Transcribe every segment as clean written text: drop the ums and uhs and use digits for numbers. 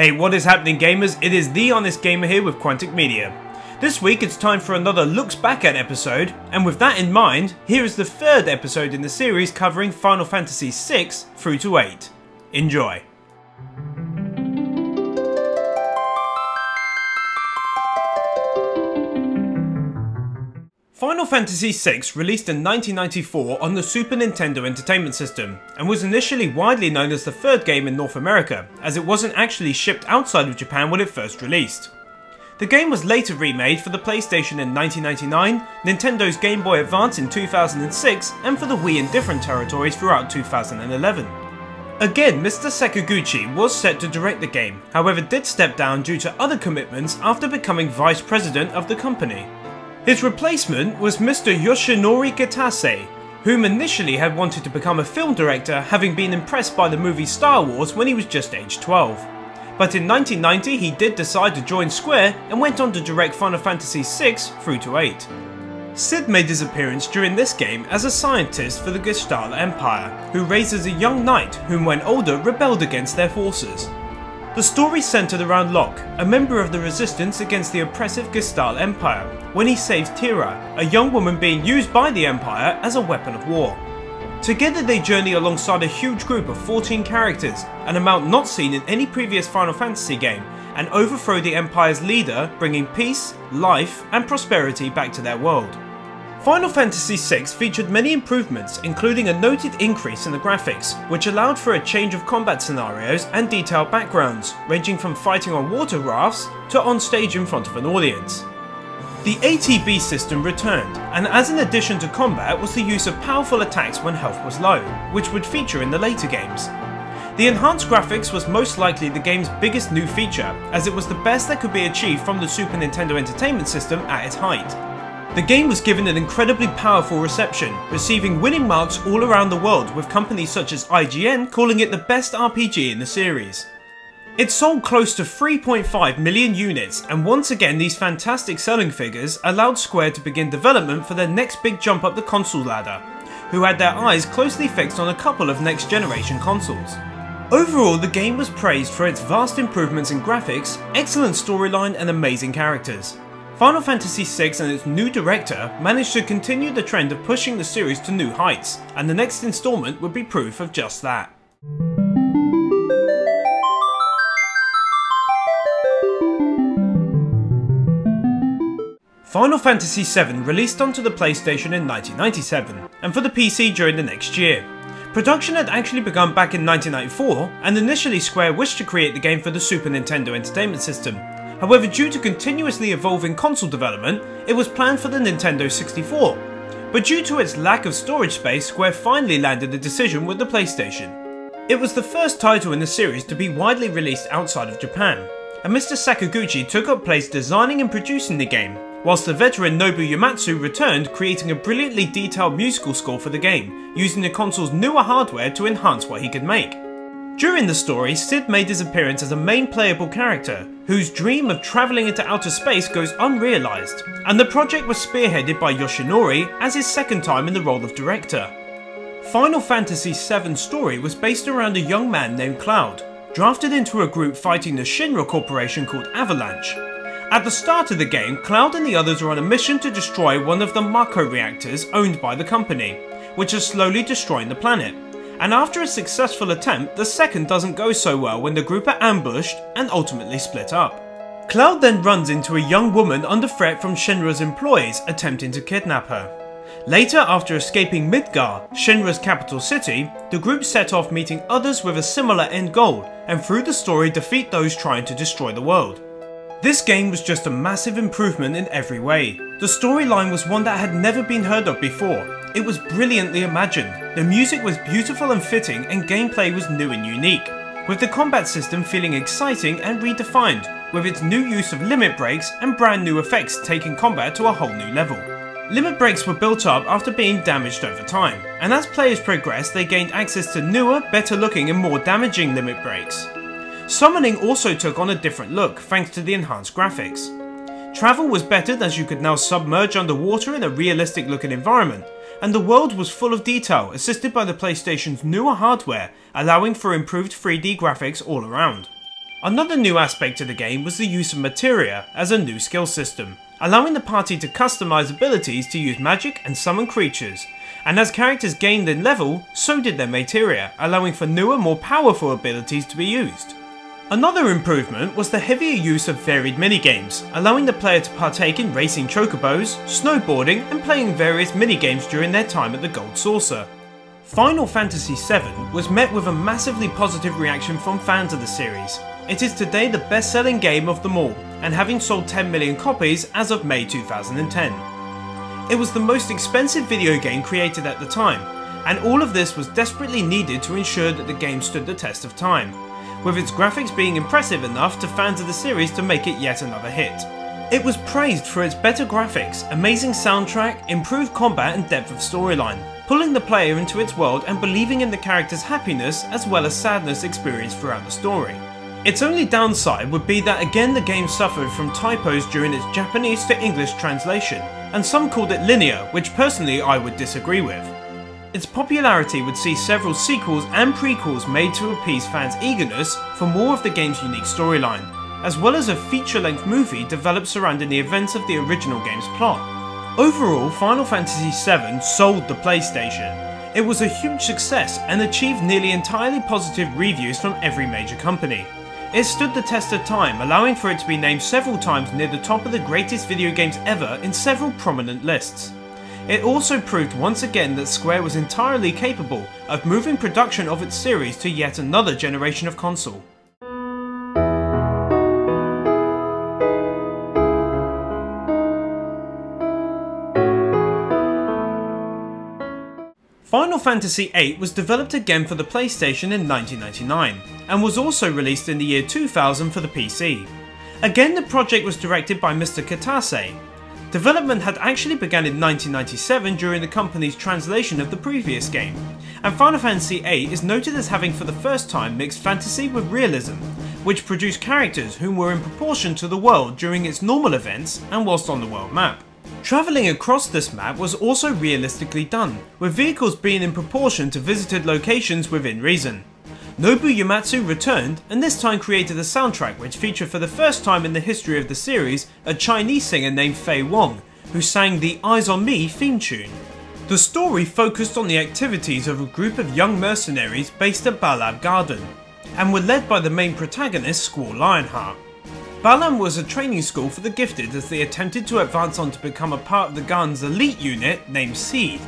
Hey, what is happening gamers? It is The Honest Gamer here with Quantic Media. This week it's time for another Looks Back At episode, and with that in mind, here is the third episode in the series covering Final Fantasy VI through to 8. Enjoy! Final Fantasy VI released in 1994 on the Super Nintendo Entertainment System, and was initially widely known as the third game in North America, as it wasn't actually shipped outside of Japan when it first released. The game was later remade for the PlayStation in 1999, Nintendo's Game Boy Advance in 2006, and for the Wii in different territories throughout 2011. Again, Mr. Sakaguchi was set to direct the game, however did step down due to other commitments after becoming vice president of the company. His replacement was Mr. Yoshinori Kitase, whom initially had wanted to become a film director, having been impressed by the movie Star Wars when he was just age 12. But in 1990 he did decide to join Square and went on to direct Final Fantasy VI through to 8. Sid made his appearance during this game as a scientist for the Gestalt Empire, who raises a young knight whom when older rebelled against their forces. The story centered around Locke, a member of the resistance against the oppressive Gestalt Empire, when he saves Tira, a young woman being used by the Empire as a weapon of war. Together they journey alongside a huge group of 14 characters, an amount not seen in any previous Final Fantasy game, and overthrow the Empire's leader, bringing peace, life, and prosperity back to their world. Final Fantasy VI featured many improvements, including a noted increase in the graphics, which allowed for a change of combat scenarios and detailed backgrounds, ranging from fighting on water rafts to on stage in front of an audience. The ATB system returned, and as an addition to combat was the use of powerful attacks when health was low, which would feature in the later games. The enhanced graphics was most likely the game's biggest new feature, as it was the best that could be achieved from the Super Nintendo Entertainment System at its height. The game was given an incredibly powerful reception, receiving winning marks all around the world, with companies such as IGN calling it the best RPG in the series. It sold close to 3.5 million units, and once again these fantastic selling figures allowed Square to begin development for their next big jump up the console ladder, who had their eyes closely fixed on a couple of next generation consoles. Overall, the game was praised for its vast improvements in graphics, excellent storyline and amazing characters. Final Fantasy VI and its new director managed to continue the trend of pushing the series to new heights, and the next installment would be proof of just that. Final Fantasy VII released onto the PlayStation in 1997, and for the PC during the next year. Production had actually begun back in 1994, and initially Square wished to create the game for the Super Nintendo Entertainment System. However, due to continuously evolving console development, it was planned for the Nintendo 64. But due to its lack of storage space, Square finally landed a decision with the PlayStation. It was the first title in the series to be widely released outside of Japan, and Mr. Sakaguchi took up place designing and producing the game, whilst the veteran Nobu Uematsu returned, creating a brilliantly detailed musical score for the game, using the console's newer hardware to enhance what he could make. During the story, Sid made his appearance as a main playable character, whose dream of travelling into outer space goes unrealised, and the project was spearheaded by Yoshinori as his second time in the role of director. Final Fantasy VII's story was based around a young man named Cloud, drafted into a group fighting the Shinra Corporation called Avalanche. At the start of the game, Cloud and the others are on a mission to destroy one of the Mako reactors owned by the company, which is slowly destroying the planet. And after a successful attempt, the second doesn't go so well when the group are ambushed and ultimately split up. Cloud then runs into a young woman under threat from Shinra's employees attempting to kidnap her. Later, after escaping Midgar, Shinra's capital city, the group set off meeting others with a similar end goal, and through the story defeat those trying to destroy the world. This game was just a massive improvement in every way. The storyline was one that had never been heard of before. It was brilliantly imagined, the music was beautiful and fitting, and gameplay was new and unique, with the combat system feeling exciting and redefined, with its new use of limit breaks and brand new effects taking combat to a whole new level. Limit breaks were built up after being damaged over time, and as players progressed they gained access to newer, better looking and more damaging limit breaks. Summoning also took on a different look thanks to the enhanced graphics. Travel was bettered as you could now submerge underwater in a realistic looking environment, and the world was full of detail assisted by the PlayStation's newer hardware, allowing for improved 3D graphics all around. Another new aspect to the game was the use of materia as a new skill system, allowing the party to customize abilities to use magic and summon creatures, and as characters gained in level, so did their materia, allowing for newer, more powerful abilities to be used. Another improvement was the heavier use of varied minigames, allowing the player to partake in racing chocobos, snowboarding and playing various minigames during their time at the Gold Saucer. Final Fantasy VII was met with a massively positive reaction from fans of the series. It is today the best-selling game of them all, and having sold 10 million copies as of May 2010. It was the most expensive video game created at the time, and all of this was desperately needed to ensure that the game stood the test of time, with its graphics being impressive enough to fans of the series to make it yet another hit. It was praised for its better graphics, amazing soundtrack, improved combat and depth of storyline, pulling the player into its world and believing in the character's happiness as well as sadness experienced throughout the story. Its only downside would be that again the game suffered from typos during its Japanese to English translation, and some called it linear, which personally I would disagree with. Its popularity would see several sequels and prequels made to appease fans' eagerness for more of the game's unique storyline, as well as a feature-length movie developed surrounding the events of the original game's plot. Overall, Final Fantasy VII sold the PlayStation. It was a huge success and achieved nearly entirely positive reviews from every major company. It stood the test of time, allowing for it to be named several times near the top of the greatest video games ever in several prominent lists. It also proved once again that Square was entirely capable of moving production of its series to yet another generation of console. Final Fantasy VIII was developed again for the PlayStation in 1999, and was also released in the year 2000 for the PC. Again, the project was directed by Mr. Kitase. Development had actually begun in 1997 during the company's translation of the previous game, and Final Fantasy VIII is noted as having for the first time mixed fantasy with realism, which produced characters whom were in proportion to the world during its normal events and whilst on the world map. Travelling across this map was also realistically done, with vehicles being in proportion to visited locations within reason. Nobu Uematsu returned, and this time created a soundtrack which featured for the first time in the history of the series a Chinese singer named Fei Wong, who sang the Eyes on Me theme tune. The story focused on the activities of a group of young mercenaries based at Balab Garden, and were led by the main protagonist Squall Lionheart. Balam was a training school for the gifted as they attempted to advance on to become a part of the Garden's elite unit named Seed.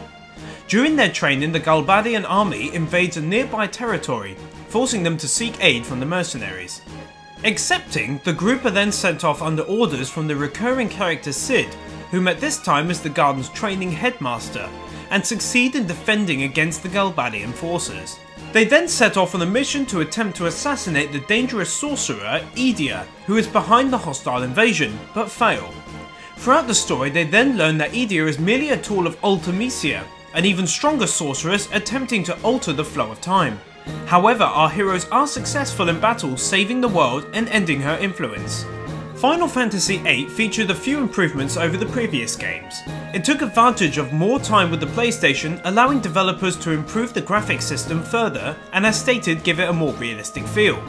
During their training, the Galbadian army invades a nearby territory, forcing them to seek aid from the mercenaries. Accepting, the group are then sent off under orders from the recurring character Sid, whom at this time is the Garden's training headmaster, and succeed in defending against the Galbadian forces. They then set off on a mission to attempt to assassinate the dangerous sorcerer Edea, who is behind the hostile invasion, but fail. Throughout the story, they then learn that Edea is merely a tool of Ultimecia, an even stronger sorceress attempting to alter the flow of time. However, our heroes are successful in battle, saving the world and ending her influence. Final Fantasy VIII featured a few improvements over the previous games. It took advantage of more time with the PlayStation, allowing developers to improve the graphics system further and, as stated, give it a more realistic feel.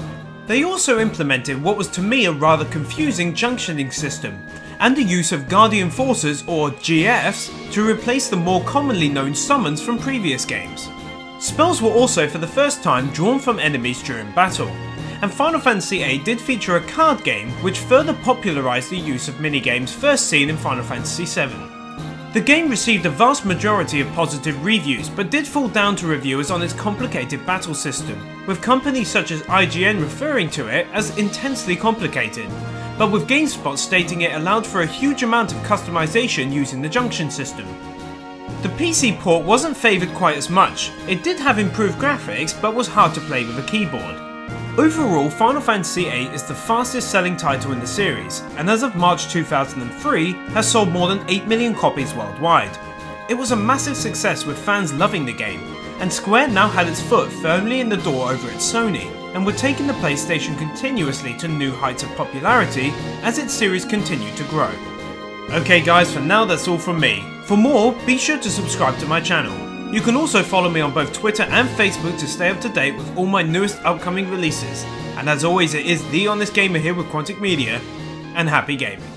They also implemented what was to me a rather confusing junctioning system, and the use of Guardian Forces or GFs to replace the more commonly known summons from previous games. Spells were also for the first time drawn from enemies during battle, and Final Fantasy VIII did feature a card game which further popularised the use of minigames first seen in Final Fantasy VII. The game received a vast majority of positive reviews, but did fall down to reviewers on its complicated battle system, with companies such as IGN referring to it as intensely complicated, but with GameSpot stating it allowed for a huge amount of customization using the junction system. The PC port wasn't favoured quite as much. It did have improved graphics, but was hard to play with a keyboard. Overall, Final Fantasy VIII is the fastest selling title in the series, and as of March 2003 has sold more than 8 million copies worldwide. It was a massive success with fans loving the game, and Square now had its foot firmly in the door over at Sony, and were taking the PlayStation continuously to new heights of popularity as its series continued to grow. Okay guys, for now that's all from me. For more, be sure to subscribe to my channel. You can also follow me on both Twitter and Facebook to stay up to date with all my newest upcoming releases. And as always, it is the Honest Gamer here with Quantic Media, and happy gaming.